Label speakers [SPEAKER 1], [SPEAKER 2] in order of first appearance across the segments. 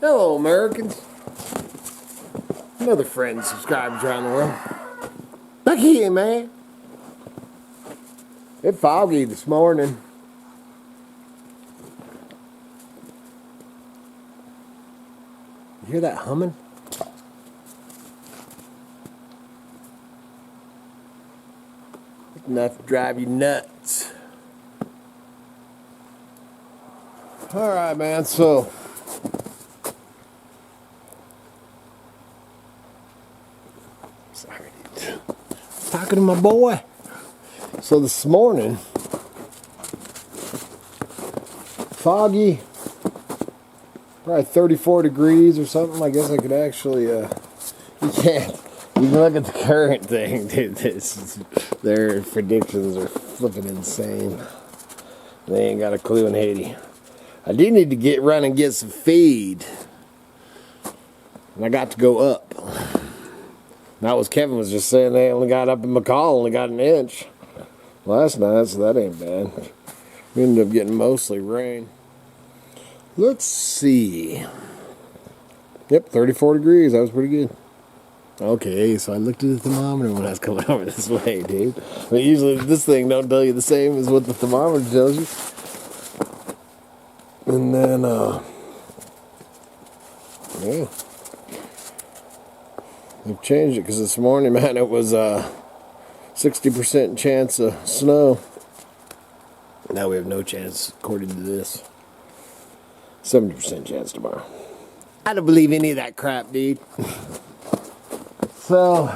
[SPEAKER 1] Hello, Americans. Another friend and subscribers around the world. Look here, man. It's foggy this morning. You hear that humming? Enough to drive you nuts. Alright, man, so sorry, talking to my boy. So this morning, foggy, probably 34 degrees or something. I guess I could actually, you can't, you can look at the current thing, dude. Their predictions are flipping insane. They ain't got a clue in Haiti. I do need to run and get some feed. And I got to go up. That was Kevin was just saying they only got up in McCall, only got an inch last night, so that ain't bad. We ended up getting mostly rain. Let's see. Yep, 34 degrees. That was pretty good. Okay, so I looked at the thermometer when I was coming over this way, dude. But usually this thing don't tell you the same as what the thermometer tells you. And then, yeah. They've changed it because this morning, man, it was 60% chance of snow. Now we have no chance, according to this. 70% chance tomorrow. I don't believe any of that crap, dude. So,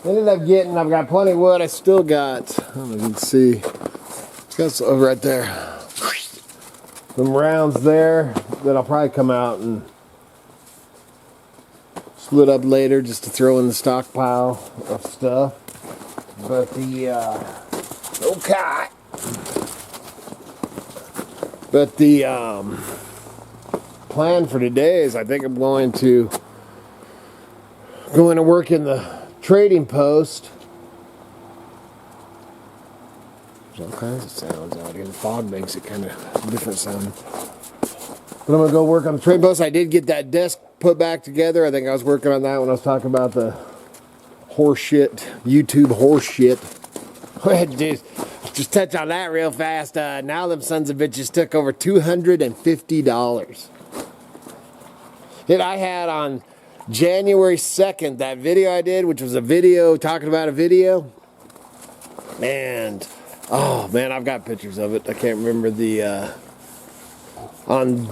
[SPEAKER 1] ended up getting, I've got plenty of wood. I still got, I don't know if you can see, it's got some right there. Some rounds there that I'll probably come out and split up later just to throw in the stockpile of stuff. But the, okay. But the plan for today is I think I'm going to go in and work in the trading post. There's all kinds of sounds out here. The fog makes it kind of different sound. But I'm going to go work on the trading post. I did get that desk put back together. I think I was working on that when I was talking about the horse shit, YouTube horse shit. Dude, just touch on that real fast. Now them sons of bitches took over $250. I had on January 2nd that video I did, which was a video talking about a video. And, oh man, I've got pictures of it. I can't remember the, on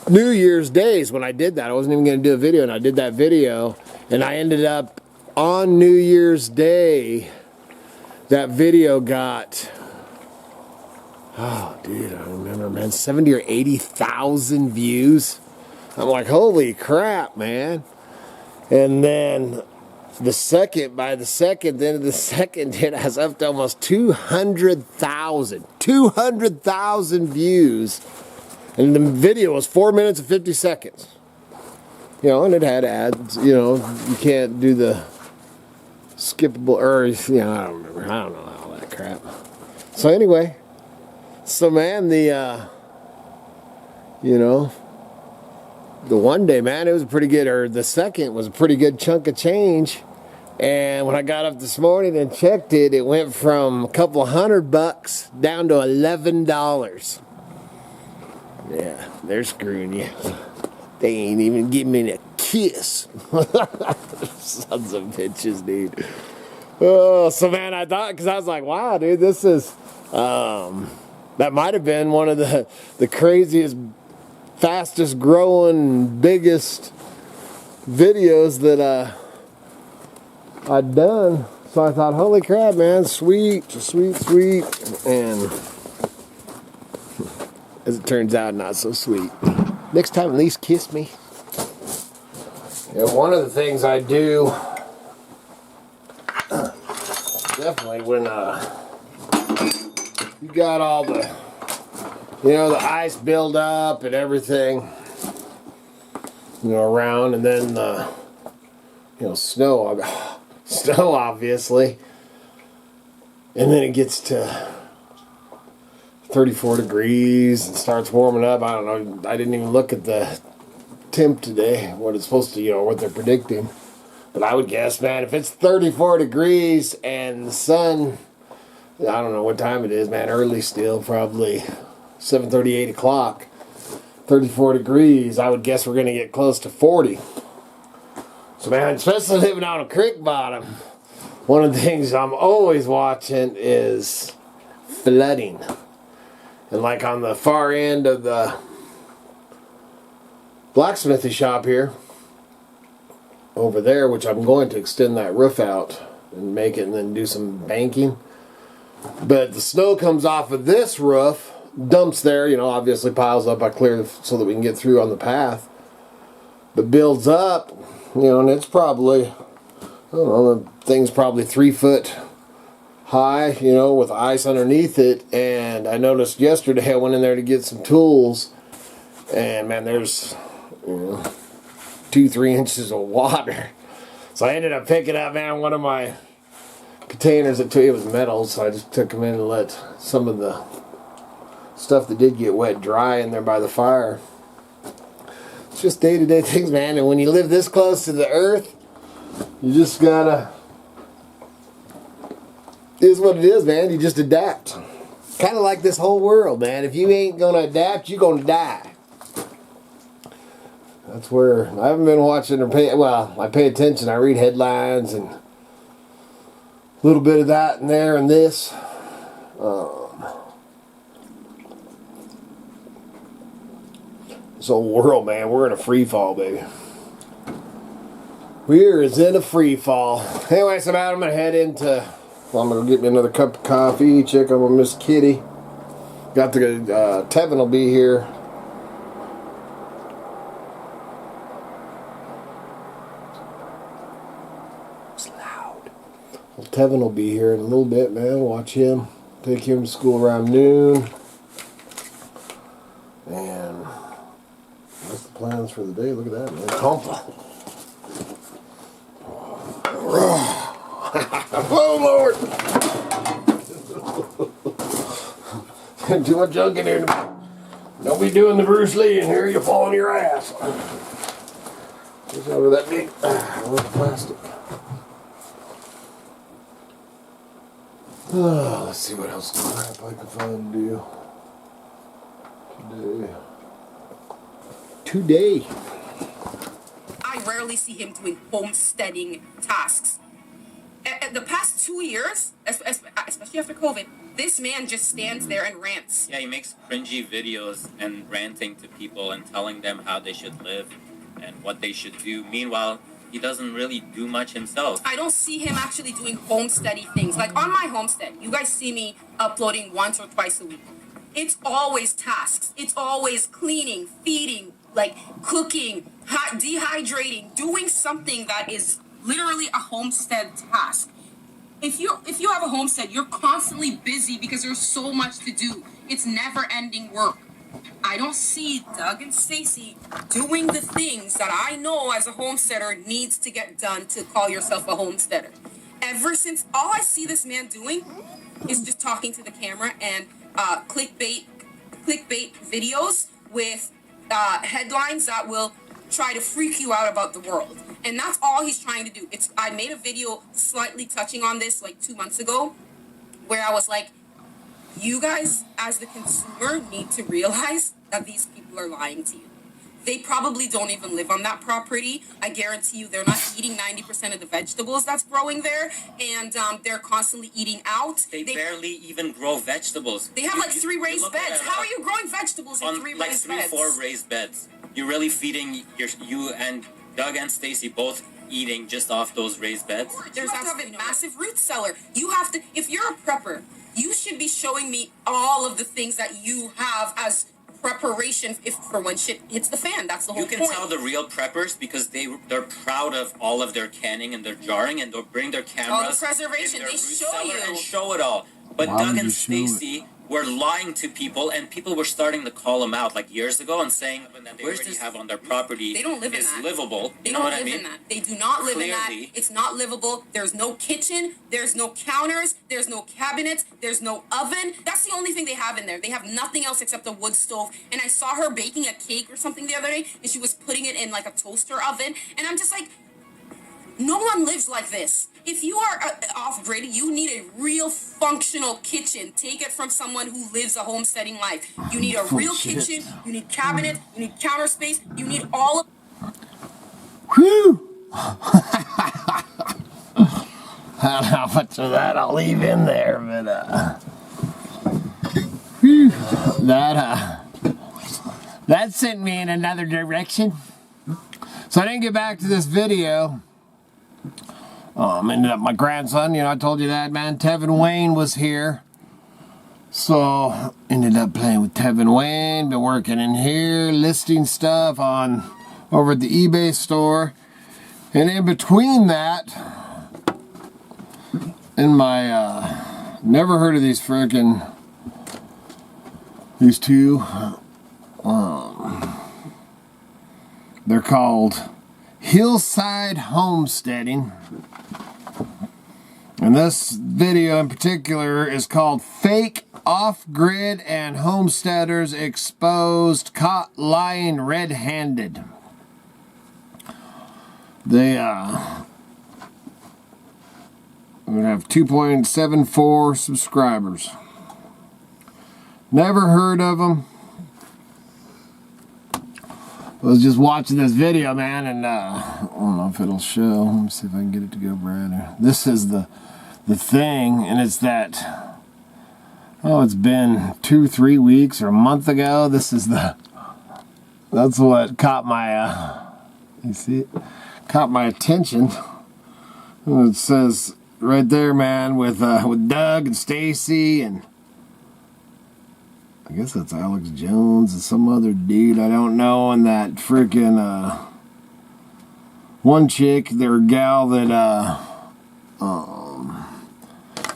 [SPEAKER 1] New Year's days when I did that. I wasn't even going to do a video, and I did that video. And I ended up on New Year's Day, that video got, oh dude, I don't remember, man, 70 or 80,000 views. I'm like, holy crap, man. And then the second, by the second, the end of the second, it has up to almost 200,000 views. And the video was 4 minutes and 50 seconds. You know, and it had ads, you know, you can't do the skippable, or, you know, I don't remember, I don't know all that crap. So anyway, so man, the, you know, the one day, man, it was pretty good, or the second was a pretty good chunk of change. And when I got up this morning and checked it, it went from a couple $100 down to $11. Yeah, they're screwing you. They ain't even giving me a kiss. Sons of bitches, dude. Oh, so man, I thought, because I was like, wow, dude, this is, that might have been one of the craziest, fastest growing, biggest videos that I'd done. So I thought, holy crap, man, sweet. And as it turns out, not so sweet. Next time, at least kiss me. And one of the things I do, definitely when you got all the, you know, the ice build up and everything, you know, around, and then the, you know, snow obviously, and then it gets to 34 degrees and starts warming up. I don't know, I didn't even look at the temp today, what it's supposed to, what they're predicting. But I would guess, man, if it's 34 degrees and the sun, I don't know what time it is, man, early still, probably 7:30, 8 o'clock, 34 degrees, I would guess we're going to get close to 40. So, man, especially living on a creek bottom, one of the things I'm always watching is flooding. And like on the far end of the blacksmithy shop here, over there, which I'm going to extend that roof out and make it and then do some banking. But the snow comes off of this roof, dumps there, obviously piles up. I clear so that we can get through on the path. But builds up, and it's probably, I don't know, the thing's probably 3 foot high, with ice underneath it. And I noticed yesterday I went in there to get some tools, and man, there's 2-3 inches of water. So I ended up picking up, man, one of my containers that it was metal, so I just took them in and let some of the stuff that did get wet dry in there by the fire. It's just day-to-day things, man, and when you live this close to the earth, you just gotta, it is what it is, man. You just adapt. Kind of like this whole world, man. If you ain't gonna adapt, you're gonna die. That's where I haven't been watching or I pay attention. I read headlines and a little bit of that and there and this. This whole world, man, we're in a free fall, baby. We're in a free fall. Anyway, so I'm gonna head into. I'm gonna get me another cup of coffee. Check on my Miss Kitty. Got to go. Tevin will be here. Tevin will be here in a little bit, man. Watch him. Take him to school around noon. And that's the plans for the day. Look at that, man. Compa. Oh, Lord. Too much junk in here. Don't be doing the Bruce Lee in here. You'll fall on your ass. Just over that big plastic. Let's see what else crap I can find to do today.
[SPEAKER 2] I rarely see him doing homesteading tasks. The past 2 years, especially after COVID, this man just stands there and rants.
[SPEAKER 3] Yeah, he makes cringy videos and ranting to people and telling them how they should live and what they should do. Meanwhile, he doesn't really do much himself.
[SPEAKER 2] I don't see him actually doing homesteady things. Like on my homestead, you guys see me uploading once or twice a week. It's always tasks. It's always cleaning, feeding, like cooking, dehydrating, doing something that is literally a homestead task. If you have a homestead, you're constantly busy because there's so much to do. It's never-ending work. I don't see Doug and Stacy doing the things that I know as a homesteader needs to get done to call yourself a homesteader. Ever since, all I see this man doing is just talking to the camera and clickbait videos with headlines that will try to freak you out about the world. And that's all he's trying to do. I made a video slightly touching on this like 2 months ago where I was like, you guys, as the consumer, need to realize that these people are lying to you. They probably don't even live on that property. I guarantee you they're not eating 90% of the vegetables that's growing there, and they're constantly eating out.
[SPEAKER 3] They barely even grow vegetables.
[SPEAKER 2] They have like 3 raised beds. How are you growing vegetables in 3 raised beds?
[SPEAKER 3] 4 raised beds. You're really feeding you and Doug and Stacy both eating just off those raised beds?
[SPEAKER 2] There's a massive root cellar. You have to, if you're a prepper, you should be showing me all of the things that you have as preparation for when shit hits the fan. That's the whole point.
[SPEAKER 3] You can tell the real preppers because they're proud of all of their canning and their jarring, and they'll bring their cameras.
[SPEAKER 2] All the preservation, they show you.
[SPEAKER 3] And show it all. But Doug and Stacy were lying to people, and people were starting to call them out like years ago and saying that they already have on their property
[SPEAKER 2] they don't live
[SPEAKER 3] is
[SPEAKER 2] in that.
[SPEAKER 3] livable.
[SPEAKER 2] They
[SPEAKER 3] You know
[SPEAKER 2] don't
[SPEAKER 3] what
[SPEAKER 2] live
[SPEAKER 3] I mean?
[SPEAKER 2] in that. They do not live in that.
[SPEAKER 3] Clearly.
[SPEAKER 2] It's not livable. There's no kitchen. There's no counters. There's no cabinets. There's no oven. That's the only thing they have in there. They have nothing else except a wood stove. And I saw her baking a cake or something the other day, and she was putting it in like a toaster oven. And I'm just like, no one lives like this. If you are off-grid, you need a real functional kitchen. Take it from someone who lives a homesteading life. You need a real kitchen. You need cabinets. You need counter space. You need all of...
[SPEAKER 1] Whew! I don't know how much of that I'll leave in there, but whew, that sent me in another direction. So I didn't get back to this video. Ended up my grandson, I told you that, man. Tevin Wayne was here. So ended up playing with Tevin Wayne, been working in here, listing stuff over at the eBay store. And in between that, in my, never heard of these two. They're called Hillside Homesteading. And this video in particular is called Fake Off-Grid and Homesteaders Exposed Caught Lying Red-Handed. They we have 2.74 subscribers. Never heard of them. I was just watching this video, man, and I don't know if it'll show. Let me see if I can get it to go brighter. This is the thing, and it's that, it's been 2-3 weeks or a month ago. That's what caught my, you see it? Caught my attention. And it says right there, man, with Doug and Stacy, and I guess that's Alex Jones and some other dude I don't know, and that freaking one chick, their gal that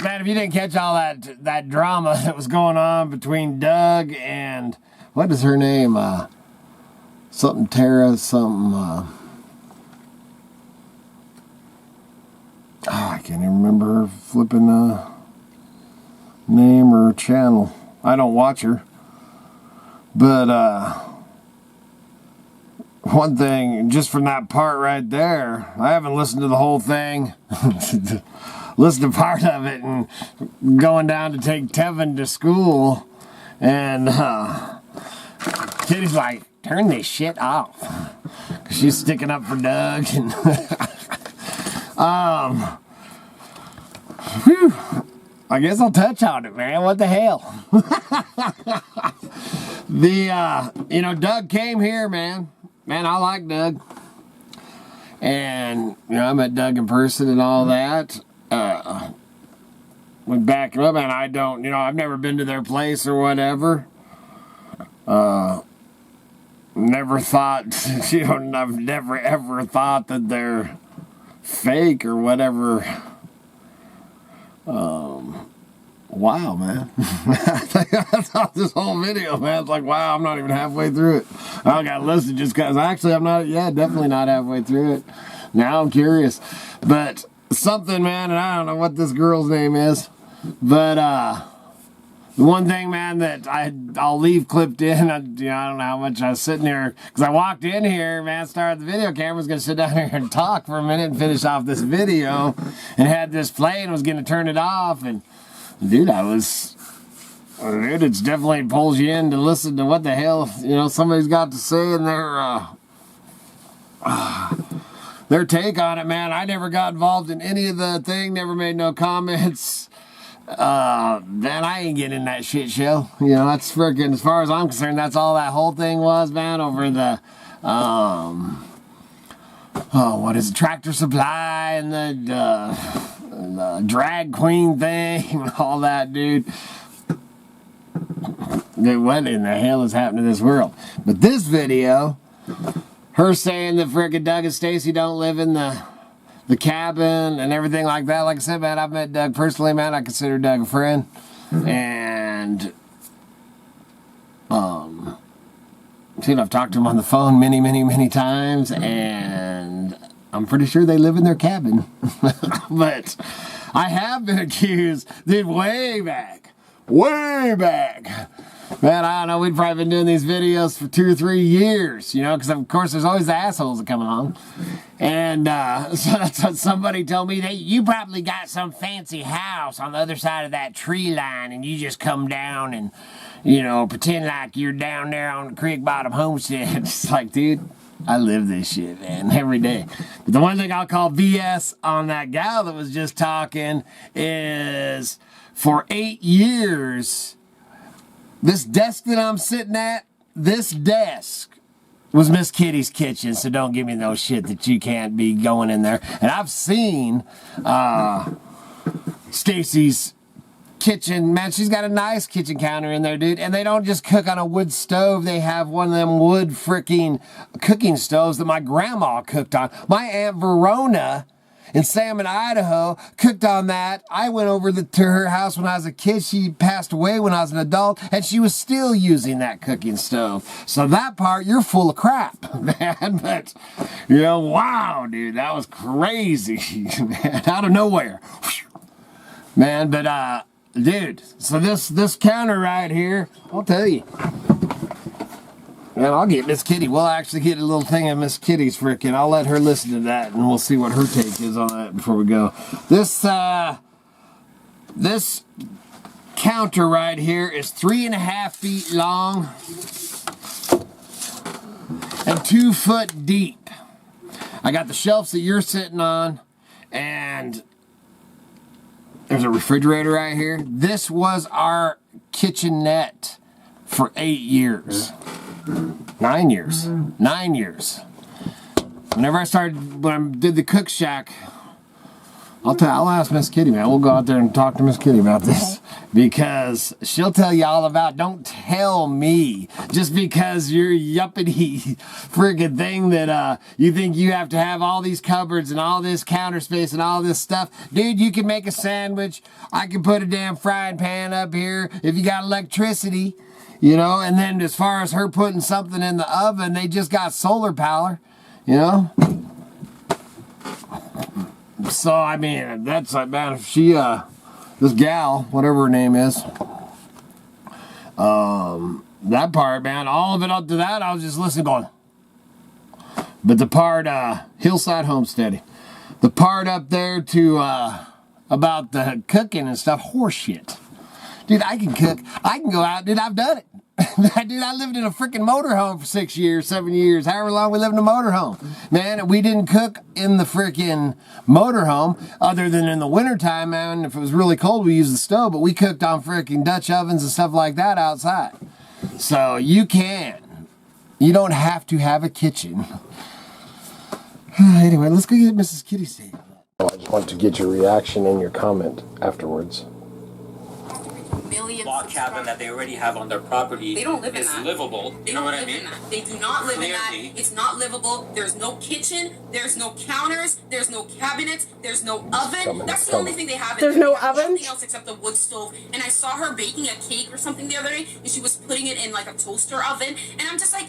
[SPEAKER 1] man, if you didn't catch all that drama that was going on between Doug and what is her name? Something Tara, something I can't even remember her flipping name or channel. I don't watch her. But one thing, just from that part right there, I haven't listened to the whole thing. Listened to part of it and going down to take Tevin to school. And Kitty's like, turn this shit off. 'Cause she's sticking up for Doug. And whew. I guess I'll touch on it, man. What the hell? Doug came here, man. Man, I like Doug. And, I met Doug in person and all that. Went back up, and I don't, I've never been to their place or whatever. Never thought, I've never ever thought that they're fake or whatever. Wow, man. That's all this whole video, man. It's like, wow, I'm not even halfway through it. I got listed just because. Actually, I'm not, definitely not halfway through it. Now I'm curious. But something, man, and I don't know what this girl's name is. But, the one thing, man, that I'll leave clipped in, I don't know how much I was sitting there, because I walked in here, man, started the video camera, was going to sit down here and talk for a minute and finish off this video, and had this play and was going to turn it off, and dude, it definitely pulls you in to listen to what the hell, somebody's got to say in their take on it, man. I never got involved in any of the thing, never made no comments. Man, I ain't getting in that shit show. That's freaking, as far as I'm concerned, that's all that whole thing was, man, over the, what is it, Tractor Supply and the drag queen thing and all that, dude. What in the hell is happening to this world? But this video, her saying that frickin' Doug and Stacy don't live in the cabin and everything like that. Like I said, man, I've met Doug personally, man. I consider Doug a friend. And Dude, I've talked to them on the phone many, many, many times, and I'm pretty sure they live in their cabin. But I have been accused, dude, way back. Man, I don't know, we've probably been doing these videos for 2 or 3 years, you know, because of course there's always the assholes that come along. And so somebody told me that you probably got some fancy house on the other side of that tree line and you just come down and, you know, pretend like you're down there on the Crick Bottom Homestead. It's like, dude, I live this shit, man, every day. But the one thing I'll call BS on that gal that was just talking is for 8 years, this desk that I'm sitting at, this desk was Miss Kitty's kitchen, so don't give me no shit that you can't be going in there. And I've seen Stacy's kitchen. Man, she's got a nice kitchen counter in there, dude. And they don't just cook on a wood stove. They have one of them wood freaking cooking stoves that my grandma cooked on. My Aunt Verona in Salmon, Idaho, cooked on that. I went over to her house when I was a kid. She passed away when I was an adult, and she was still using that cooking stove. So that part, you're full of crap, man. But, you know, wow, dude, that was crazy, man, out of nowhere. Man, but, dude, so this counter right here, I'll tell you. Man, I'll get Miss Kitty. We'll actually get a little thing of Miss Kitty's frickin'. I'll let her listen to that, and we'll see what her take is on that before we go. This counter right here is 3.5 feet long and 2 foot deep. I got the shelves that you're sitting on, and there's a refrigerator right here. This was our kitchenette for 8 years. 9 years. 9 years. When I did the cook shack, I'll ask Miss Kitty, man. We'll go out there and talk to Miss Kitty about this. Because she'll tell you all about, don't tell me just because you're yuppity friggin' thing that you think you have to have all these cupboards and all this counter space and all this stuff. Dude, you can make a sandwich. I can put a damn frying pan up here if you got electricity. You know, and then as far as her putting something in the oven, they just got solar power, you know? So, I mean, that's like, man, if she, this gal, whatever her name is, that part, man, all of it up to that, I was just listening going. But the part, Hillside Homesteading, the part up there to, about the cooking and stuff, horseshit. Dude, I can cook. I can go out. Dude, I've done it. Dude, I lived in a freaking motorhome for 6 years, 7 years, however long we lived in a motorhome. Man, we didn't cook in the freaking motorhome other than in the wintertime, man. If it was really cold, we used the stove, but we cooked on freaking Dutch ovens and stuff like that outside. So you can. You don't have to have a kitchen. Anyway, let's go get Mrs. Kitty's tea. I just want to get your reaction and your comment afterwards.
[SPEAKER 3] Log cabin that they already have on their property.
[SPEAKER 2] They don't live in that.
[SPEAKER 3] It's livable. You know what I mean?
[SPEAKER 2] They do not live in that. It's not livable. There's no kitchen. There's no counters. There's no cabinets. There's no oven. That's the only thing they have.
[SPEAKER 4] There's no oven?
[SPEAKER 2] Nothing else except a wood stove. And I saw her baking a cake or something the other day, and she was putting it in like a toaster oven. And I'm just like,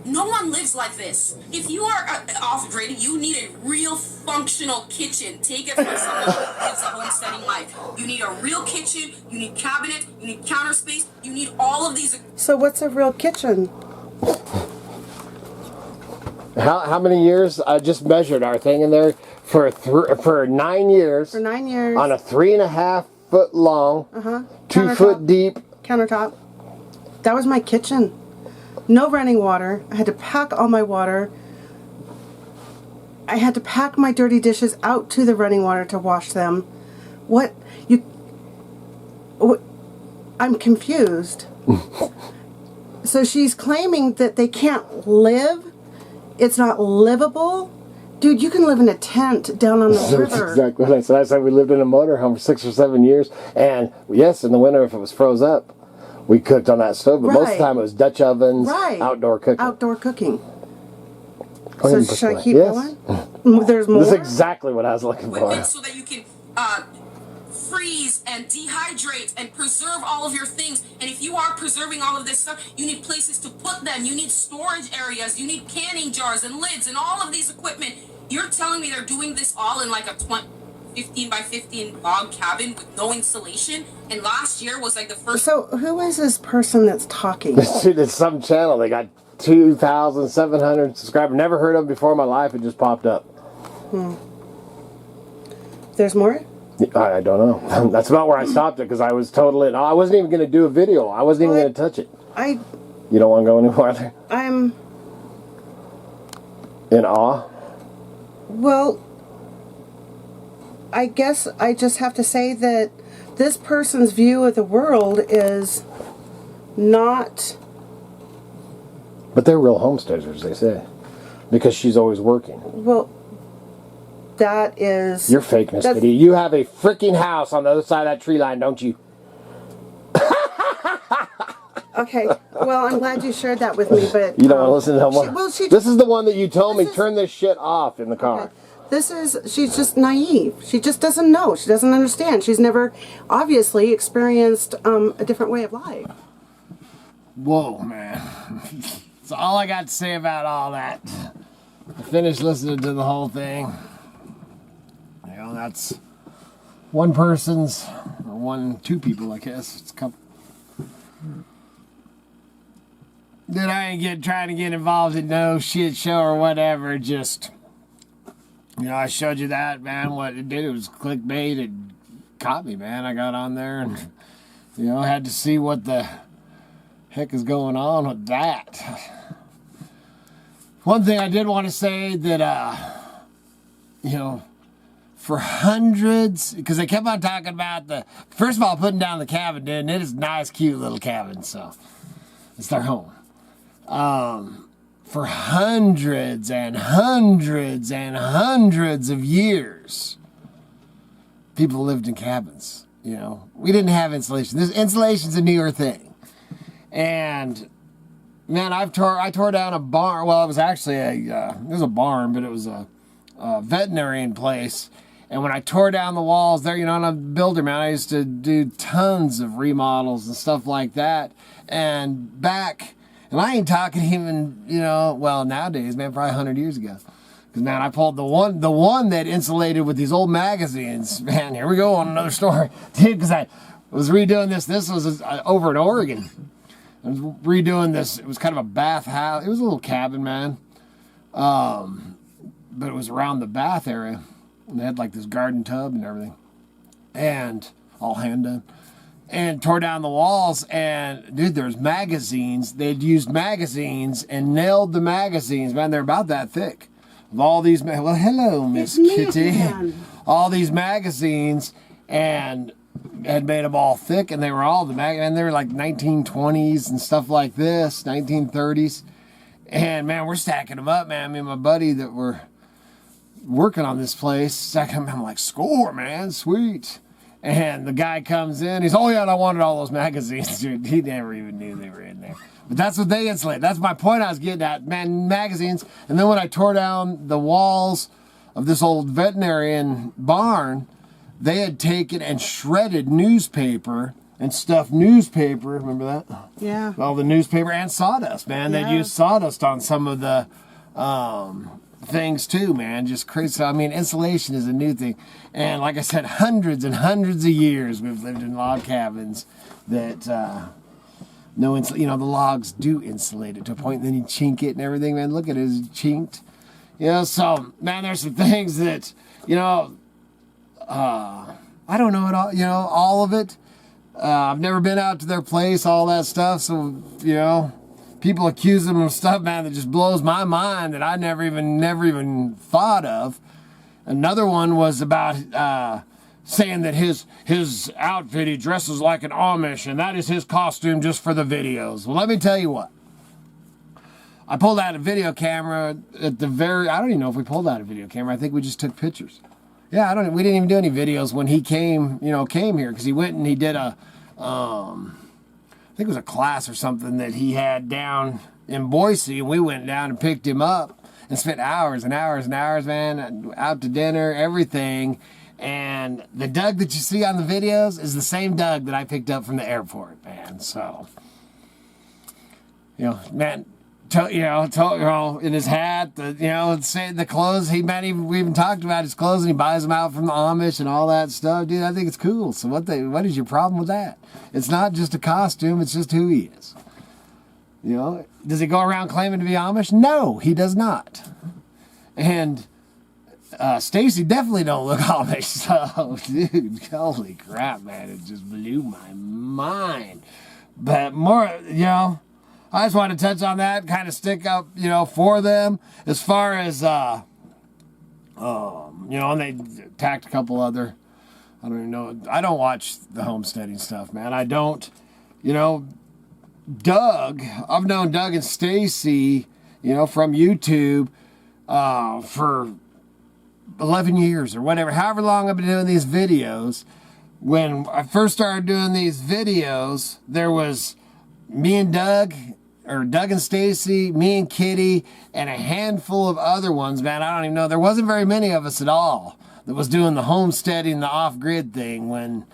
[SPEAKER 2] no one lives like this. If you are off-grid, you need a real functional kitchen. Take it from someone who lives a homesteading life. You need a real kitchen, you need cabinets, you need counter space, you need all of these.
[SPEAKER 4] So what's a real kitchen?
[SPEAKER 1] How many years? I just measured our thing in there for 9 years.
[SPEAKER 4] For 9 years.
[SPEAKER 1] On a 3.5 foot long, 2 foot deep
[SPEAKER 4] countertop. That was my kitchen. No running water. I had to pack all my water. I had to pack my dirty dishes out to the running water to wash them. What? I'm confused. So she's claiming that they can't live? It's not livable? Dude, you can live in a tent down on the river.
[SPEAKER 1] That's exactly what I said. I said we lived in a motorhome for 6 or 7 years. And yes, in the winter, if it was froze up, we cooked on that stove, but most of the time it was Dutch ovens, outdoor cooking.
[SPEAKER 4] Outdoor cooking.
[SPEAKER 1] So
[SPEAKER 4] should I keep going? There's more?
[SPEAKER 1] This is exactly what I was looking for.
[SPEAKER 2] So that you can freeze and dehydrate and preserve all of your things. And if you are preserving all of this stuff, you need places to put them. You need storage areas. You need canning jars and lids and all of these equipment. You're telling me they're doing this all in like a 15 by 15 log cabin with no insulation? And last year was like the first.
[SPEAKER 4] So who is this person that's talking?
[SPEAKER 1] Dude, it's some channel. They got 2,700 subscribers. Never heard of them before in my life. It just popped up.
[SPEAKER 4] There's more?
[SPEAKER 1] I don't know. That's about where I stopped it because I was totally. I wasn't even going to do a video. I wasn't even going to touch it. You don't want to go any farther?
[SPEAKER 4] I'm
[SPEAKER 1] in awe.
[SPEAKER 4] Well, I guess I just have to say that this person's view of the world is not.
[SPEAKER 1] But they're real homesteaders, they say, because she's always working.
[SPEAKER 4] Well, that is.
[SPEAKER 1] You're fake, Miss Kitty. You have a freaking house on the other side of that tree line, don't you?
[SPEAKER 4] Okay. Well, I'm glad you shared that with me, but
[SPEAKER 1] you don't want to listen to no more. This is the one that you told me turn this shit off in the car.
[SPEAKER 4] Okay. She's just naive. She just doesn't know. She doesn't understand. She's never, obviously, experienced a different way of life.
[SPEAKER 1] Whoa, man. That's all I got to say about all that. I finished listening to the whole thing. You know, that's one person's, or two people, I guess. It's a couple. Dude, I ain't trying to get involved in no shit show or whatever. Just, you know, I showed you that, man. What it did, it was clickbait. It caught me, man. I got on there and, you know, had to see what the heck is going on with that. One thing I did want to say that, you know, for hundreds, because they kept on talking about first of all, putting down the cabin, dude, and it is a nice, cute little cabin, so it's their home. For hundreds and hundreds and hundreds of years, people lived in cabins, you know. We didn't have insulation. Insulation's a newer thing. And, man, I tore down a barn. Well, it was actually it was a barn, but it was a veterinarian place. And when I tore down the walls there, you know, I'm a builder, man. I used to do tons of remodels and stuff like that. And and I ain't talking even, you know, well, nowadays, man, probably 100 years ago. Because, man, I pulled the one that insulated with these old magazines. Man, here we go on another story. Dude, because I was redoing this. This was over in Oregon. I was redoing this. It was kind of a bath house. It was a little cabin, man. But it was around the bath area. And they had like this garden tub and everything. And all hand done. And tore down the walls. And, dude, there's magazines. They'd used magazines and nailed the magazines. Man, they're about that thick. Of all these, well, hello, Miss Kitty. All these magazines. And had made them all thick. And they were all and they were like 1920s and stuff like this. 1930s. And, man, we're stacking them up, man. Me and my buddy that were working on this place, stacking them. I'm like, score, man, sweet. And the guy comes in, he's, oh yeah, and I wanted all those magazines, dude. He never even knew they were in there. But that's what they insulate. That's my point I was getting at, man, magazines. And then when I tore down the walls of this old veterinarian barn, they had taken and shredded newspaper and stuffed newspaper, remember that?
[SPEAKER 4] Yeah.
[SPEAKER 1] All the newspaper and sawdust, man.
[SPEAKER 4] Yeah.
[SPEAKER 1] They'd use sawdust on some of the things too, man. Just crazy. So, I mean, insulation is a new thing. And like I said, hundreds and hundreds of years we've lived in log cabins that you know, the logs do insulate it to a point, and then you chink it and everything, man. Look at it, it's chinked. You know, so, man, there's some things that, you know, I don't know it all, you know, all of it. I've never been out to their place, all that stuff, so, you know, people accuse them of stuff, man, that just blows my mind that I never even thought of. Another one was about saying that his outfit, he dresses like an Amish, and that is his costume just for the videos. Well, let me tell you what. I pulled out a video camera at the I don't even know if we pulled out a video camera. I think we just took pictures. Yeah, we didn't even do any videos when he came here, because he went and he did I think it was a class or something that he had down in Boise, and we went down and picked him up and spent hours and hours and hours, man, out to dinner, everything. And the Doug that you see on the videos is the same Doug that I picked up from the airport, man. So, man, in his hat, the clothes, we even talked about his clothes, and he buys them out from the Amish and all that stuff. Dude, I think it's cool. So what is your problem with that? It's not just a costume, it's just who he is. Does he go around claiming to be Amish? No, he does not. And Stacy definitely don't look Amish. So, dude, holy crap, man, it just blew my mind. But more, I just want to touch on that, kind of stick up, for them as far as, and they attacked a couple other, I don't even know. I don't watch the homesteading stuff, man. I don't, Doug, I've known Doug and Stacy, from YouTube, for 11 years or whatever, however long I've been doing these videos. When I first started doing these videos, there was me and Doug and Stacy, me and Kitty, and a handful of other ones, man. I don't even know. There wasn't very many of us at all that was doing the homesteading, the off-grid thing when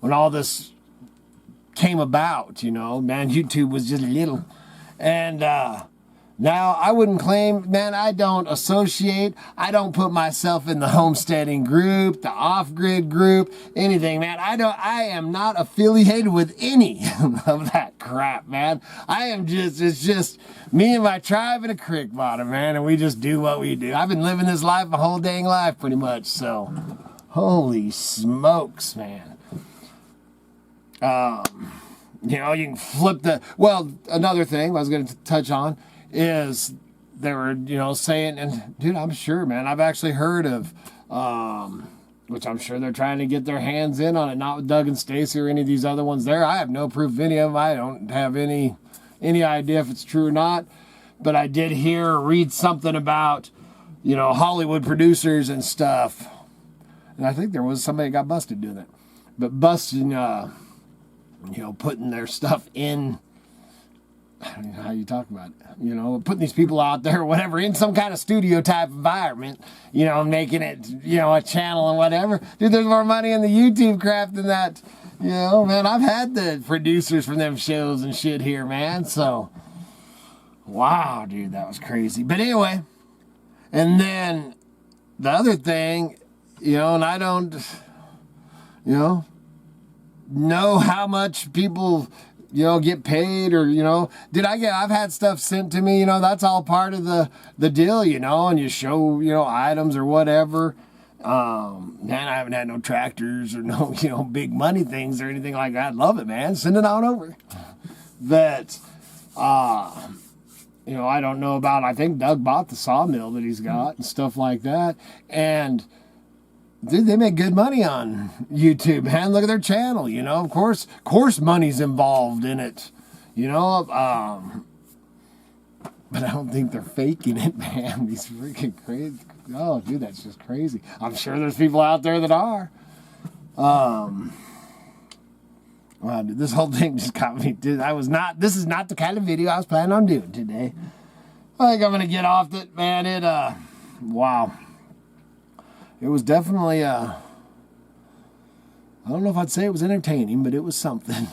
[SPEAKER 1] all this came about, man, YouTube was just little. And now I wouldn't claim, man, I don't put myself in the homesteading group, the off-grid group, anything, man. I am not affiliated with any of that crap, man. It's just me and my tribe in a Crick Bottom, man, and we just do what we do. I've been living this life my whole dang life pretty much, so holy smokes, man. You can flip another thing I was going to touch on is they were, saying, and dude, I'm sure, man, I've actually heard of, which I'm sure they're trying to get their hands in on it, not with Doug and Stacy or any of these other ones there. I have no proof of any of them. I don't have any idea if it's true or not, but I did hear or read something about, Hollywood producers and stuff. And I think there was somebody that got busted doing that, but busting, putting their stuff in, I don't know how you talk about it, putting these people out there or whatever in some kind of studio type environment, making it, a channel and whatever. Dude, there's more money in the YouTube crap than that, man. I've had the producers from them shows and shit here, man. So, wow, dude, that was crazy. But anyway, and then the other thing, and I don't, know how much people get paid or, I've had stuff sent to me, that's all part of the deal, and you show, items or whatever. Man, I haven't had no tractors or no, big money things or anything like that. Love it, man. Send it on over. But, I don't know about, I think Doug bought the sawmill that he's got and stuff like that. And dude, they make good money on YouTube, man. Look at their channel, Of course money's involved in it, But I don't think they're faking it, man. These freaking crazy. Oh, dude, that's just crazy. I'm sure there's people out there that are. Wow, dude, this whole thing just got me. Dude, this is not the kind of video I was planning on doing today. I think I'm going to get off it, man. Wow. It was definitely, I don't know if I'd say it was entertaining, but it was something.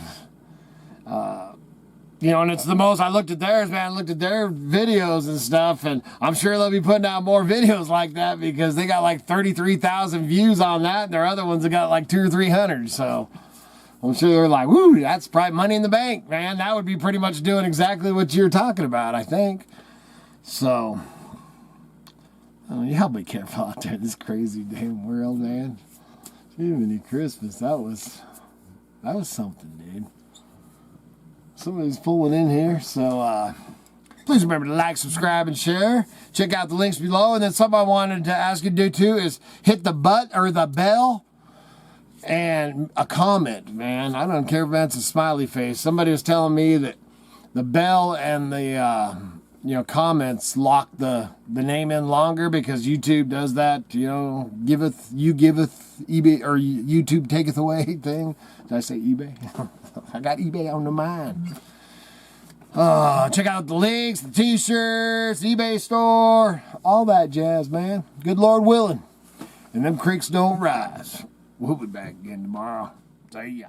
[SPEAKER 1] And it's the most, I looked at theirs, man, I looked at their videos and stuff, and I'm sure they'll be putting out more videos like that because they got like 33,000 views on that, and their other ones have got like 200 or 300, so I'm sure they're like, woo, that's probably money in the bank, man. That would be pretty much doing exactly what you're talking about, I think. So, y'all be careful out there in this crazy damn world, man. Jiminy Christmas, that was something, dude. Somebody's pulling in here, so please remember to like, subscribe, and share. Check out the links below, and then something I wanted to ask you to do too is hit the the bell and a comment, man. I don't care if that's a smiley face. Somebody was telling me that the bell and the comments lock the name in longer because YouTube does that, giveth eBay or YouTube taketh away thing. Did I say eBay? I got eBay on the mind. Check out the links, the t-shirts, eBay store, all that jazz, man. Good Lord willing. and them creeks don't rise. We'll be back again tomorrow. See ya.